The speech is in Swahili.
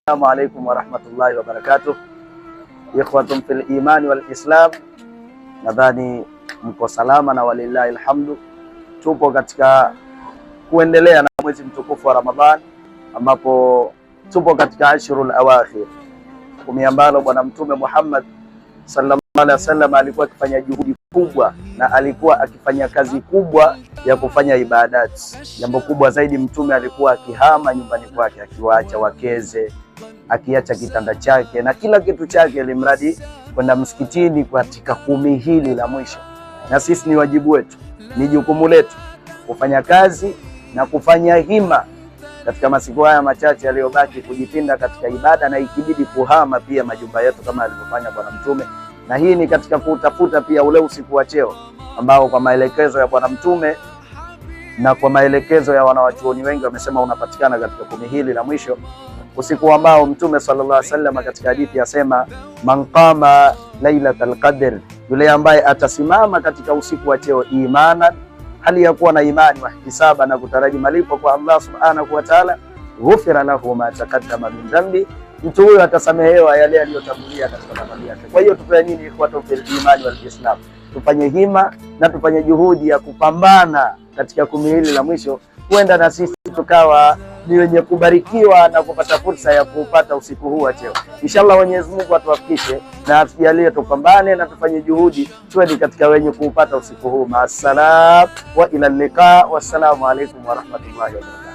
Assalamu alaikum warahmatullahi wabarakatuh. Ikhwatum fil imani wal islam, nadhani mko salama na walillahi alhamdu. Tupo katika kuendelea na mwezi mtukufu wa Ramadhan, ambapo tupo katika ashrul awakhir, kumi ambalo Bwana Mtume Muhammad sallallahu alaihi wasallam alikuwa akifanya juhudi kubwa na alikuwa akifanya kazi kubwa ya kufanya ibadati. Jambo kubwa zaidi, Mtume alikuwa akihama nyumbani kwake, akiwaacha wakeze, akiacha kitanda chake na kila kitu chake, ilimradi kwenda msikitini katika kumi hili la mwisho. Na sisi ni wajibu wetu, ni jukumu letu kufanya kazi na kufanya hima katika masiku haya machache yaliyobaki, kujitinda katika ibada na ikibidi kuhama pia majumba yetu kama alivyofanya Bwana Mtume. Na hii ni katika kutafuta pia ule usiku wa cheo ambao kwa maelekezo ya Bwana Mtume na kwa maelekezo ya wanawachuoni wengi wamesema unapatikana katika kumi hili la mwisho, usiku ambao Mtume sallallahu alaihi wasallam katika hadithi yasema, man qama lailatul qadr, yule ambaye atasimama katika usiku wa cheo imanan, hali ya kuwa na imani, wa hisaba, na kutaraji malipo kwa Allah subhanahu wa ta'ala, ghufira lahu ma taqaddama min dhanbi, mtu huyo atasamehewa yale aliyotangulia katika dhambi yake. Kwa hiyo tufanye nini ikhwatu fil imani wal islam? Tufanye hima na tufanye juhudi ya kupambana katika kumi hili la mwisho, kwenda na sisi tukawa ni wenye kubarikiwa na kupata fursa ya kupata usiku huu wa cheo. Inshallah Mwenyezi Mungu atuwafikishe na atujalie tupambane na tufanye juhudi tuwe katika wenye kupata usiku huu. Maasalam wa ila liqa, wassalamu alaikum warahmatullahi wabarakatuh.